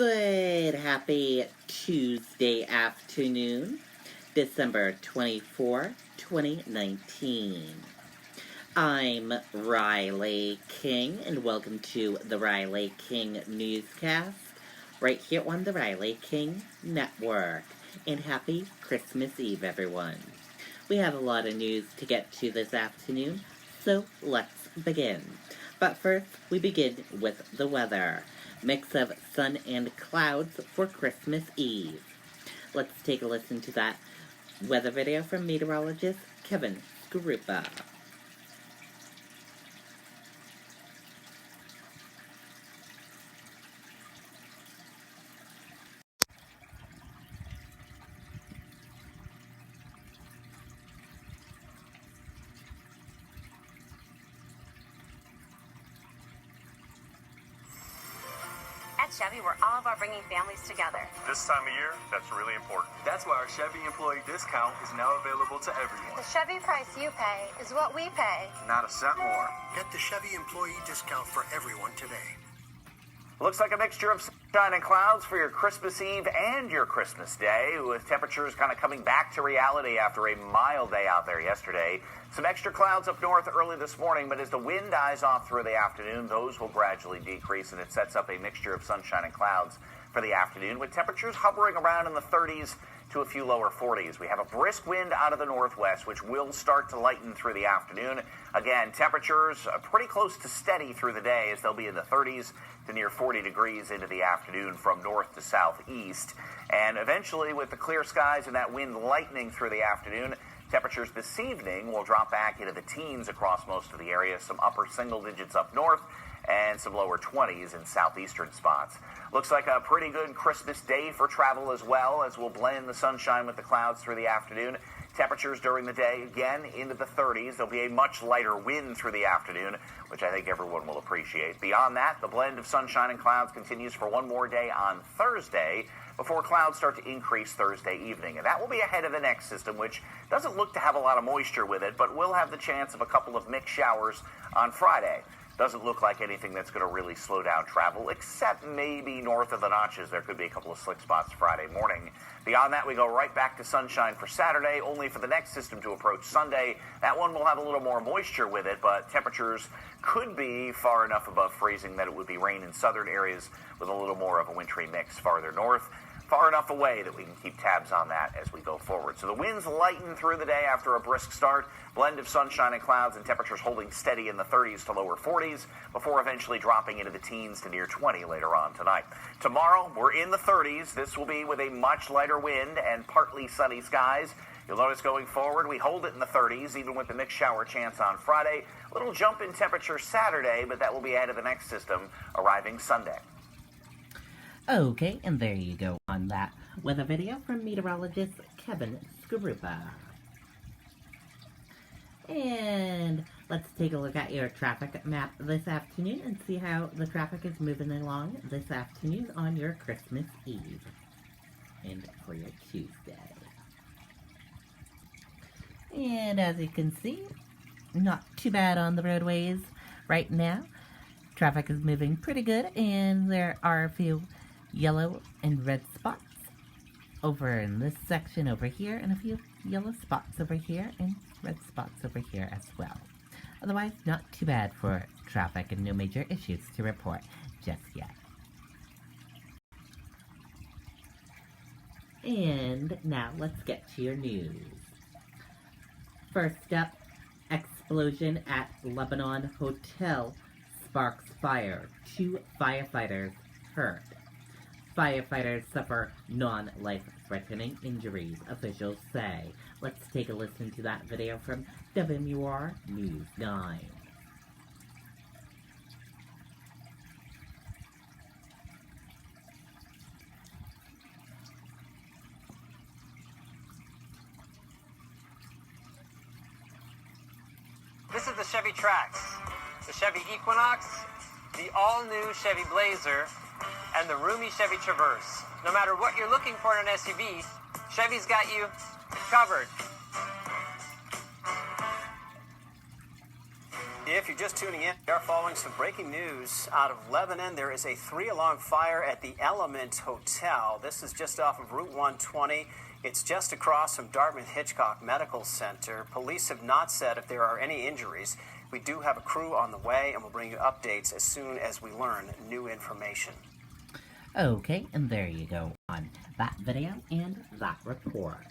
Good, happy Tuesday afternoon, December 24, 2019. I'm Riley King, and welcome to the Riley King Newscast, right here on the Riley King Network. And happy Christmas Eve, everyone. We have a lot of news to get to this afternoon, so let's begin. But first, we begin with the weather. Mix of sun and clouds for Christmas Eve. Let's take a listen to that weather video from meteorologist Kevin Skarupa. At Chevy, we're all about bringing families together. This time of year, that's really important. That's why our Chevy employee discount is now available to everyone. The Chevy price you pay is what we pay. Not a cent more. Get the Chevy employee discount for everyone today. Looks like a mixture of sunshine and clouds for your Christmas Eve and your Christmas Day, with temperatures kind of coming back to reality after a mild day out there yesterday. Some extra clouds up north early this morning, but as the wind dies off through the afternoon, those will gradually decrease, and it sets up a mixture of sunshine and clouds for the afternoon, with temperatures hovering around in the 30s to a few lower 40s. We have a brisk wind out of the northwest, which will start to lighten through the afternoon. Again, temperatures are pretty close to steady through the day, as they'll be in the 30s to near 40 degrees into the afternoon from north to southeast. And eventually, with the clear skies and that wind lightening through the afternoon, temperatures this evening will drop back into the teens across most of the area, some upper single digits up north and some lower 20s in southeastern spots. Looks like a pretty good Christmas day for travel as well, as we'll blend the sunshine with the clouds through the afternoon. Temperatures during the day, again, into the 30s. There'll be a much lighter wind through the afternoon, which I think everyone will appreciate. Beyond that, the blend of sunshine and clouds continues for one more day on Thursday, before clouds start to increase Thursday evening. And that will be ahead of the next system, which doesn't look to have a lot of moisture with it, but will have the chance of a couple of mixed showers on Friday. Doesn't look like anything that's going to really slow down travel, except maybe north of the Notches. There could be a couple of slick spots Friday morning. Beyond that, we go right back to sunshine for Saturday, only for the next system to approach Sunday. That one will have a little more moisture with it, but temperatures could be far enough above freezing that it would be rain in southern areas with a little more of a wintry mix farther north. Far enough away that we can keep tabs on that as we go forward. So the winds lighten through the day after a brisk start. Blend of sunshine and clouds, and temperatures holding steady in the 30s to lower 40s before eventually dropping into the teens to near 20 later on tonight. Tomorrow, we're in the 30s. This will be with a much lighter wind and partly sunny skies. You'll notice going forward, we hold it in the 30s, even with the mixed shower chance on Friday. A little jump in temperature Saturday, but that will be ahead of the next system arriving Sunday. Okay, and there you go on that weather video from meteorologist Kevin Skarupa. And let's take a look at your traffic map this afternoon and see how the traffic is moving along this afternoon on your Christmas Eve and for your Tuesday. And as you can see, not too bad on the roadways right now. Traffic is moving pretty good, and there are a few yellow and red spots over in this section over here, and a few yellow spots over here and red spots over here as well. Otherwise, not too bad for traffic and no major issues to report just yet. And now let's get to your news. First up, explosion at Lebanon Hotel sparks fire. 2 firefighters hurt. Firefighters suffer non-life-threatening injuries, officials say. Let's take a listen to that video from WMUR News 9. This is the Chevy Trax, the Chevy Equinox, the all-new Chevy Blazer, and the roomy Chevy Traverse. No matter what you're looking for in an SUV, Chevy's got you covered. If you're just tuning in, we are following some breaking news out of Lebanon. There is a 3-alarm fire at the Element Hotel. This is just off of Route 120. It's just across from Dartmouth Hitchcock Medical Center. Police have not said if there are any injuries. We do have a crew on the way, and we'll bring you updates as soon as we learn new information. Okay, and there you go on that video and that report.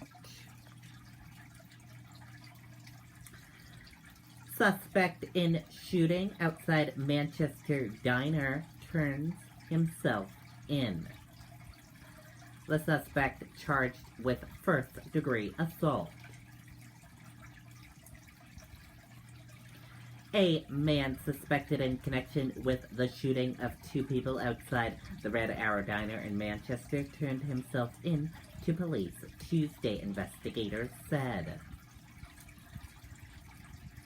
Suspect in shooting outside Manchester diner turns himself in. The suspect charged with first-degree assault. A man suspected in connection with the shooting of 2 people outside the Red Arrow Diner in Manchester turned himself in to police, Tuesday, investigators said.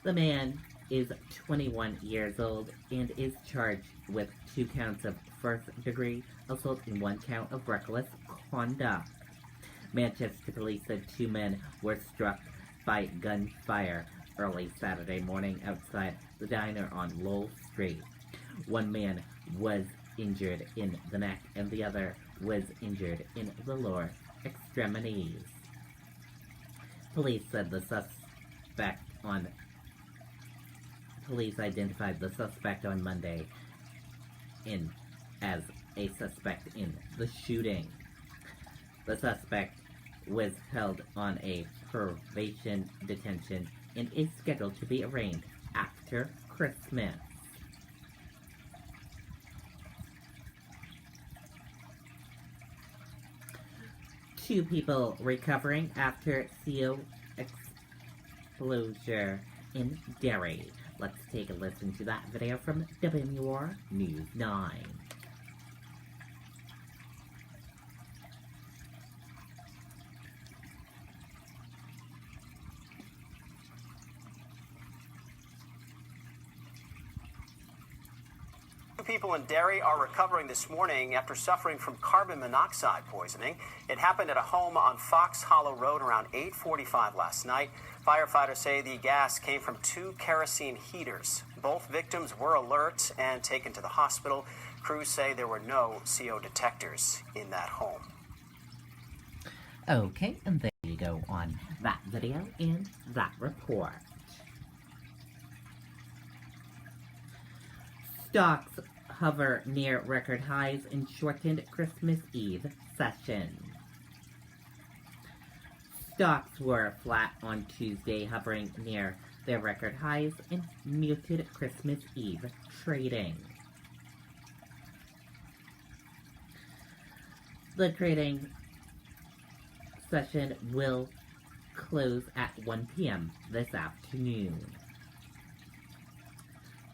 The man is 21 years old and is charged with 2 counts of first-degree assault and 1 count of reckless conduct. Manchester police said 2 men were struck by gunfire early Saturday morning outside the diner on Lowell Street. 1 man was injured in the neck and the other was injured in the lower extremities. Police identified the suspect on Monday as a suspect in the shooting. The suspect was held on a probation detention and is scheduled to be arraigned after Christmas. Two people recovering after CO explosion in Derry. Let's take a listen to that video from WR News 9. People in Derry are recovering this morning after suffering from carbon monoxide poisoning. It happened at a home on Fox Hollow Road around 8:45 last night. Firefighters say the gas came from 2 kerosene heaters. Both victims were alert and taken to the hospital. Crews say there were no CO detectors in that home. Okay, and there you go on that video and that report. Stocks hover near record highs in shortened Christmas Eve session. Stocks were flat on Tuesday, hovering near their record highs in muted Christmas Eve trading. The trading session will close at 1 p.m. this afternoon.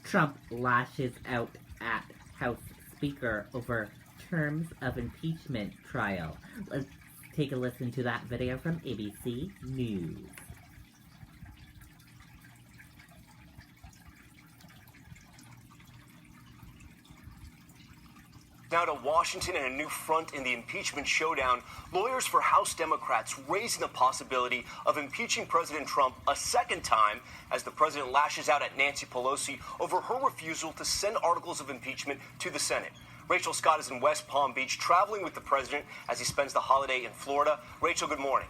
Trump lashes out at House Speaker over terms of impeachment trial. Let's take a listen to that video from ABC News. Now to Washington and a new front in the impeachment showdown. Lawyers for House Democrats raising the possibility of impeaching President Trump a second time as the president lashes out at Nancy Pelosi over her refusal to send articles of impeachment to the Senate. Rachel Scott is in West Palm Beach traveling with the president as he spends the holiday in Florida. Rachel, good morning.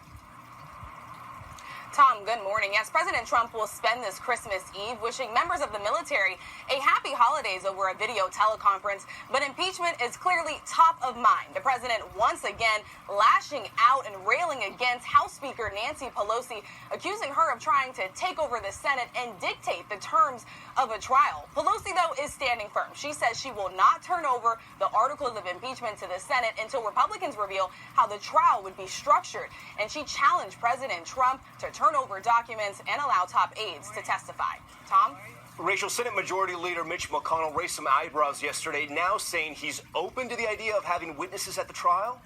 Tom, good morning. Yes, President Trump will spend this Christmas Eve wishing members of the military a happy holidays over a video teleconference, but impeachment is clearly top of mind. The president once again lashing out and railing against House Speaker Nancy Pelosi, accusing her of trying to take over the Senate and dictate the terms of a trial. Pelosi, though, is standing firm. She says she will not turn over the articles of impeachment to the Senate until Republicans reveal how the trial would be structured. And she challenged President Trump to turn over documents and allow top aides to testify. Tom? Rachel, Senate Majority Leader Mitch McConnell raised some eyebrows yesterday, now saying he's open to the idea of having witnesses at the trial?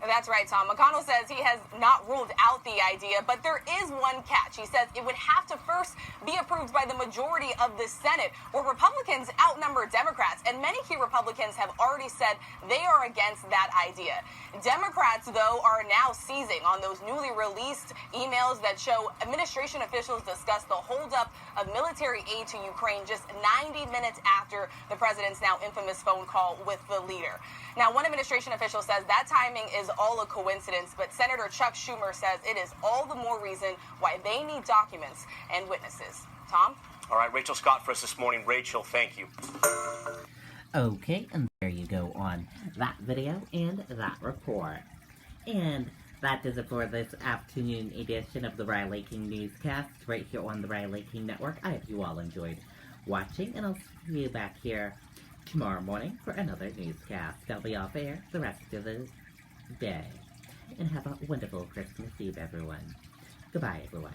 That's right, Tom. McConnell says he has not ruled out the idea, but there is one catch. He says it would have to first be approved by the majority of the Senate, where Republicans outnumber Democrats, and many key Republicans have already said they are against that idea. Democrats, though, are now seizing on those newly released emails that show administration officials discuss the holdup of military aid to Ukraine just 90 minutes after the president's now infamous phone call with the leader. Now, one administration official says that timing is all a coincidence, but Senator Chuck Schumer says it is all the more reason why they need documents and witnesses. Tom? All right, Rachel Scott for us this morning. Rachel, thank you. Okay, and there you go on that video and that report. And that does it for this afternoon edition of the Riley King Newscast right here on the Riley King Network. I hope you all enjoyed watching, and I'll see you back here tomorrow morning for another newscast. I'll be off air the rest of the day. And have a wonderful Christmas Eve, everyone. Goodbye, everyone.